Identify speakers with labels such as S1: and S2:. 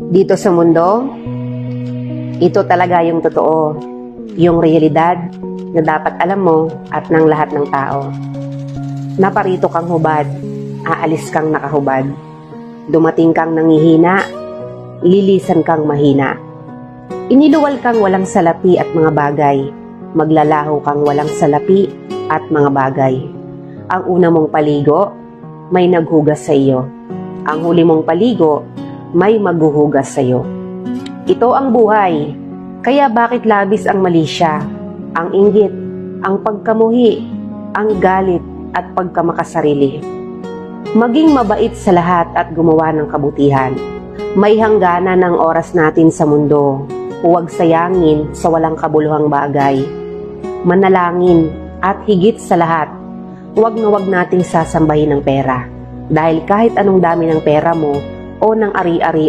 S1: Dito sa mundo, ito talaga yung totoo, yung realidad na dapat alam mo at ng lahat ng tao. Naparito kang hubad, aalis kang nakahubad. Dumating kang nangihina, lilisan kang mahina. Iniluwal kang walang salapi at mga bagay, maglalaho kang walang salapi at mga bagay. Ang una mong paligo, may naghugas sa iyo. Ang huli mong paligo, may maghuhugas sa iyo. Ito ang buhay, kaya bakit labis ang mali siya, ang inggit, ang pagkamuhi, ang galit at pagkamakasarili. Maging mabait sa lahat at gumawa ng kabutihan. May hangganan ng oras natin sa mundo. Huwag sayangin sa walang kabuluhang bagay. Manalangin at higit sa lahat, huwag na huwag nating sasambahin ng pera. Dahil kahit anong dami ng pera mo o ng ari-ari